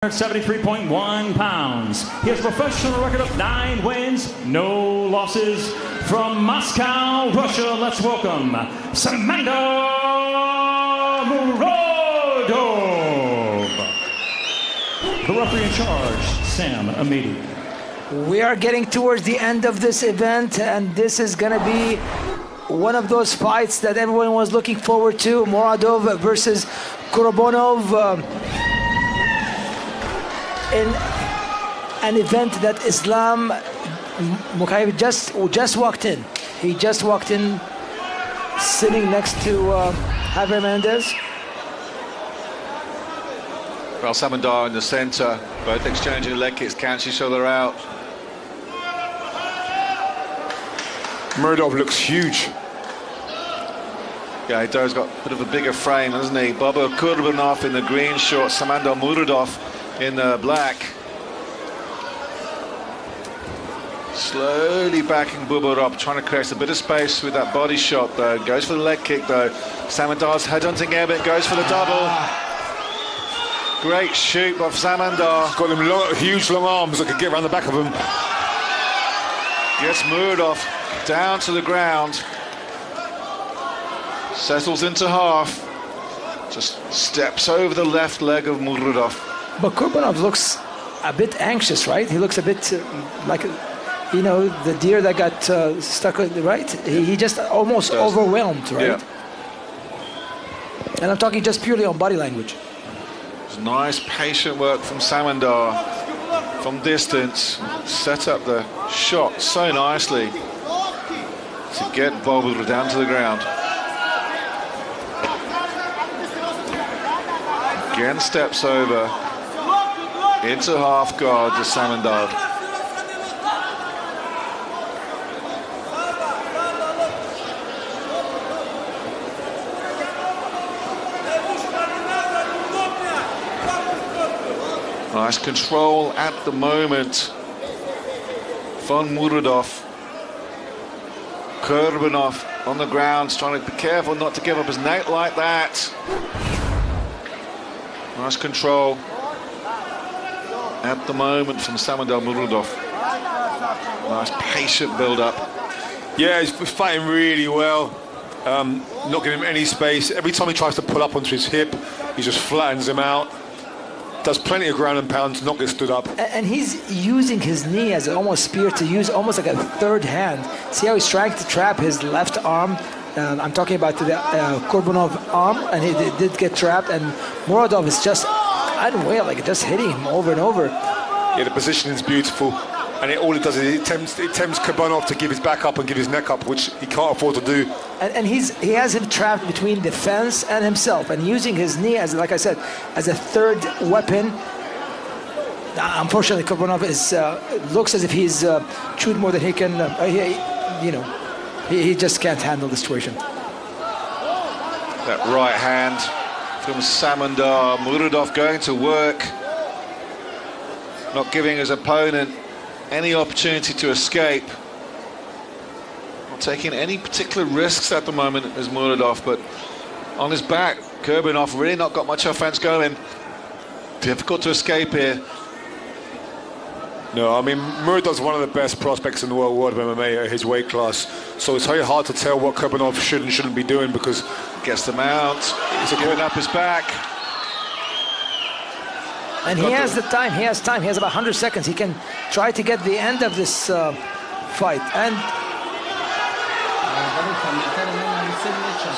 73.1 pounds. He has a professional record of 9 wins, no losses. From Moscow, Russia, let's welcome Samanдар Murodov. The referee in charge, Sam Amidi. We are getting towards the end of this event, and this is going to be one of those fights that everyone was looking forward to. Murodov versus Kurbanov. In an event that Islam Mukhayev just walked in. He just walked in, sitting next to Javier Mendez. Well, Samandar in the center, both exchanging leg kicks, cancel each other out. Murodov looks huge. Yeah, he does. Got a bit of a bigger frame, hasn't he? Bobur Kurbanov in the green shorts, Samandar Murodov in the black. Slowly backing Bobur up, trying to create a bit of space with that body shot though. Goes for the leg kick though. Samandar's headhunting air, but goes for the double. Great shoot by Samandar. Got them huge long arms that could get around the back of him. Gets Murodov down to the ground. Settles into half. Just steps over the left leg of Murodov. But Kurbanov looks a bit anxious, right? He looks a bit like, you know, the deer that got stuck, right? He just almost overwhelmed, right? Yeah. And I'm talking just purely on body language. It's nice, patient work from Samandar from distance. Set up the shot so nicely to get Bobur down to the ground. Again, steps over. Into half guard to Samandar. Nice control at the moment from Murodov. Kurbanov on the ground, trying to be careful not to give up his neck like that. Nice control at the moment from Samandar Murodov. Nice patient build-up. Yeah, he's fighting really well. Not giving him any space. Every time he tries to pull up onto his hip, he just flattens him out. Does plenty of ground and pound to not get stood up. And he's using his knee as almost spear to use almost like a third hand. See how he's trying to trap his left arm? I'm talking about the Kurbanov arm, and he did get trapped, and Murodov is just unaware, like just hitting him over and over. Yeah, the positioning is beautiful, and all it does is it tempts Kurbanov to give his back up and give his neck up, which he can't afford to do. And he has him trapped between the fence and himself, and using his knee as, like I said, as a third weapon. Unfortunately, Kurbanov looks as if he's chewed more than he can. He just can't handle the situation. That right hand from Samandar. Murodov going to work, not giving his opponent any opportunity to escape. Not taking any particular risks at the moment as Murodov, but on his back, Kurbanov really not got much offense going. Difficult to escape here. No, I mean, Murodov's one of the best prospects in the world of MMA at his weight class. So it's very hard to tell what Kurbanov should and shouldn't be doing, because gets the mount, he's giving up his back. And he has the time, he has time, he has about 100 seconds. He can try to get the end of this fight. And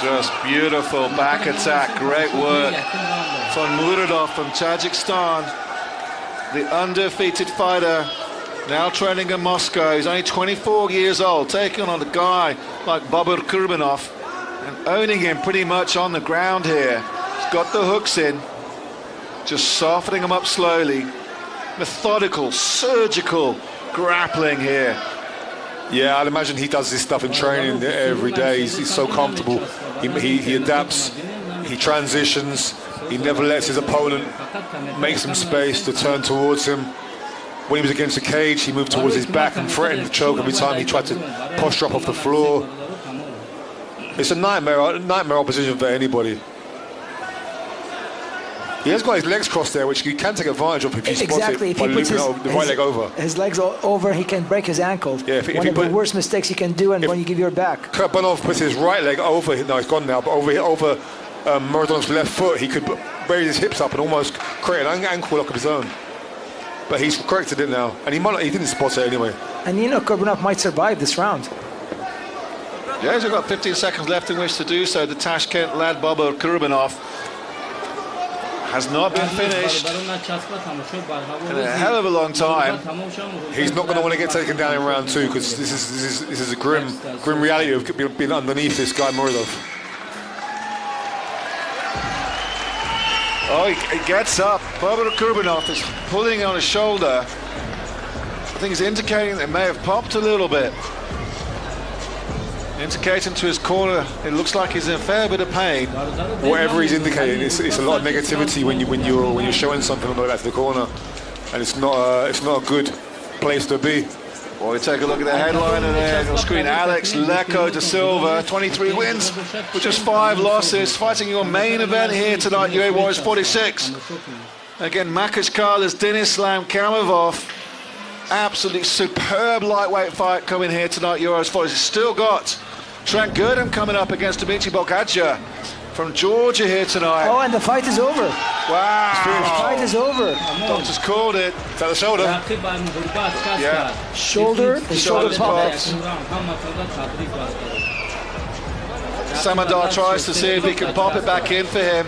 just beautiful back attack, great work from Murodov from Tajikistan. The undefeated fighter, now training in Moscow. He's only 24 years old, taking on a guy like Bobur Kurbanov and owning him pretty much on the ground here. He's got the hooks in, just softening him up slowly. Methodical, surgical grappling here. Yeah, I'd imagine he does this stuff in training every day. He's so comfortable. He adapts, he transitions. He never lets his opponent make some space to turn towards him. When he was against the cage, he moved towards his back and threatened to choke every time he tried to posture up off the floor. It's a nightmare opposition for anybody. He has got his legs crossed there, which you can take advantage of if you spot Exactly. it If by he puts looping the right leg over. his legs over, he can break his ankle. Yeah, One of the worst mistakes you can do, and when you give your back. Kurbanov puts his right leg over, no, it's gone now, but over Murodov's left foot, he could raise his hips up and almost create an ankle lock of his own. But he's corrected it now, and he didn't spot it anyway. And Kurbanov might survive this round. Yeah, he's got 15 seconds left in which to do so. The Tashkent lad Bobur Kurbanov has not been finished in a hell of a long time. He's not going to want to get taken down in round 2 because this is a grim reality of being underneath this guy Murodov. Oh, he gets up. Bobur Kurbanov is pulling on his shoulder. I think he's indicating that it may have popped a little bit. Indicating to his corner, it looks like he's in a fair bit of pain. Whatever he's indicating, it's a lot of negativity when you're showing something like that to the corner, and it's not a good place to be. Well, we take a look at the headline there on screen. Alex Lecco da Silva, 23 wins with just 5 losses, fighting your main event here tonight, UA Warriors 46. Again, Makashkala's Denislam Kamavov. Absolutely superb lightweight fight coming here tonight, Euros 46. Still got Trent Girdham coming up against Dmitry Bokadja from Georgia here tonight. Oh, and the fight is over. Wow. The fight is over. Doctor's called it. Is that the shoulder? Yeah. Shoulder popped. Samandar tries to see if he can pop it back in for him.